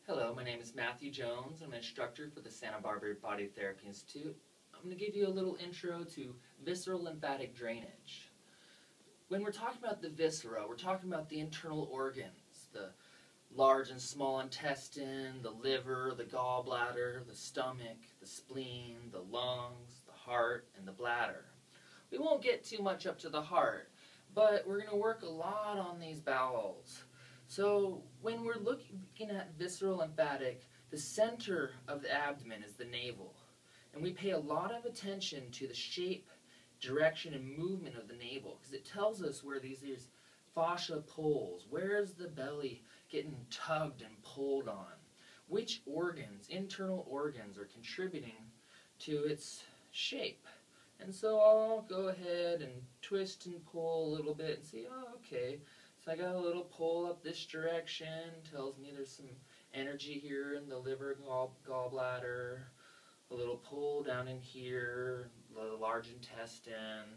Hello, my name is Matthew Jones. I'm an instructor for the Santa Barbara Body Therapy Institute. I'm going to give you a little intro to visceral lymphatic drainage. When we're talking about the viscera, we're talking about the internal organs, the large and small intestine, the liver, the gallbladder, the stomach, the spleen, the lungs, the heart, and the bladder. We won't get too much up to the heart, but we're going to work a lot on these bowels. So when we're looking at visceral lymphatic, the center of the abdomen is the navel. And we pay a lot of attention to the shape, direction, and movement of the navel because it tells us where these fascia pulls. Where's the belly getting tugged and pulled on? Which organs, internal organs, are contributing to its shape? And so I'll go ahead and twist and pull a little bit and see, oh, okay. So I got a little pull up this direction, tells me there's some energy here in the liver, gallbladder, a little pull down in here, the large intestine.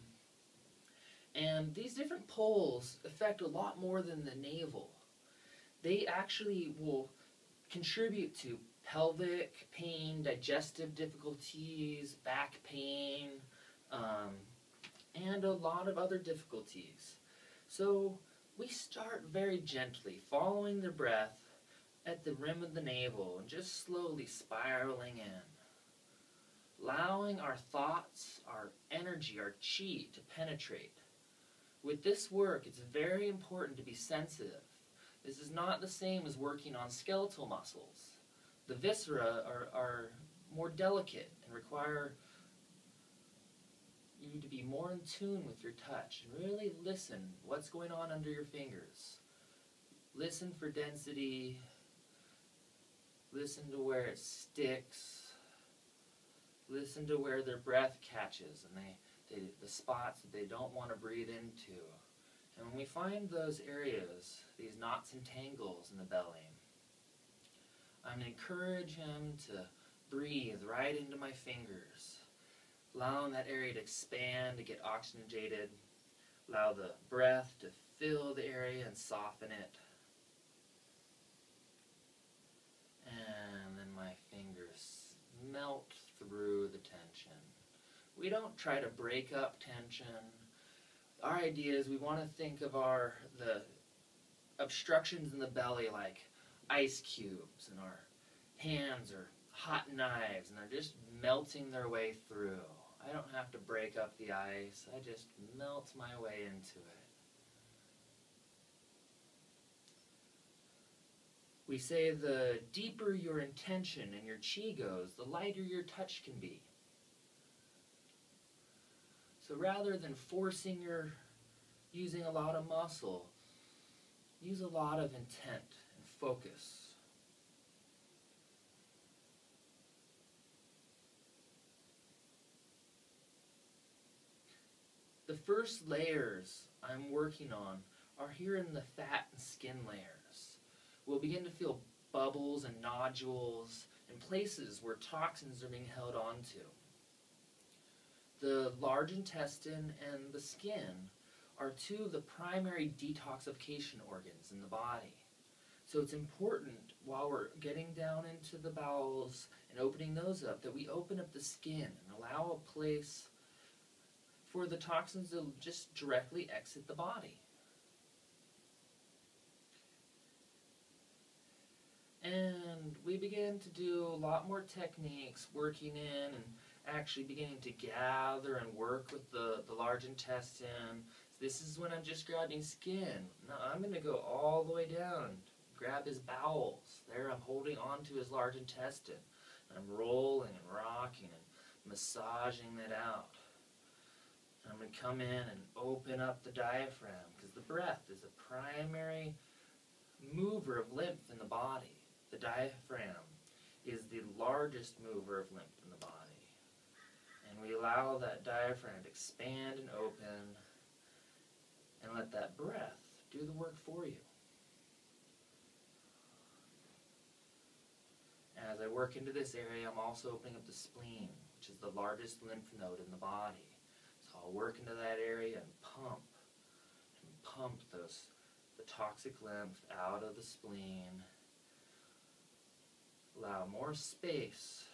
And these different pulls affect a lot more than the navel. They actually will contribute to pelvic pain, digestive difficulties, back pain, and a lot of other difficulties. So we start very gently, following the breath at the rim of the navel and just slowly spiraling in, allowing our thoughts, our energy, our chi to penetrate. With this work, it's very important to be sensitive. This is not the same as working on skeletal muscles. The viscera are more delicate and require you to be more in tune with your touch and really listen what's going on under your fingers. Listen for density. Listen to where it sticks. Listen to where their breath catches and the spots that they don't want to breathe into. And when we find those areas, these knots and tangles in the belly, I'm going to encourage him to breathe right into my fingers, allowing that area to expand, to get oxygenated, allow the breath to fill the area and soften it. And then my fingers melt through the tension. We don't try to break up tension. Our idea is we want to think of the obstructions in the belly like ice cubes, and our hands are hot knives, and they're just melting their way through. I don't have to break up the ice. I just melt my way into it. We say the deeper your intention and your chi goes, the lighter your touch can be. So rather than using a lot of muscle, use a lot of intent and focus. The first layers I'm working on are here in the fat and skin layers. We'll begin to feel bubbles and nodules in places where toxins are being held onto. The large intestine and the skin are two of the primary detoxification organs in the body. So it's important while we're getting down into the bowels and opening those up that we open up the skin and allow a place for the toxins to just directly exit the body. And we begin to do a lot more techniques, working in and actually beginning to gather and work with the large intestine. This is when I'm just grabbing skin. Now I'm going to go all the way down, grab his bowels. There I'm holding on to his large intestine. And I'm rolling and rocking and massaging that out. And I'm going to come in and open up the diaphragm because the breath is a primary mover of lymph in the body. The diaphragm is the largest mover of lymph in the body. And we allow that diaphragm to expand and open and let that breath do the work for you. As I work into this area, I'm also opening up the spleen, which is the largest lymph node in the body. So I'll work into that area and pump the toxic lymph out of the spleen Allow more space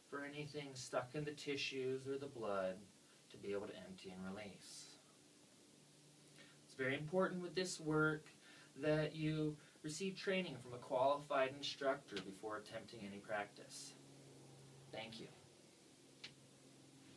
for anything stuck in the tissues or the blood to be able to empty and release. It's very important with this work that you receive training from a qualified instructor before attempting any practice. Thank you.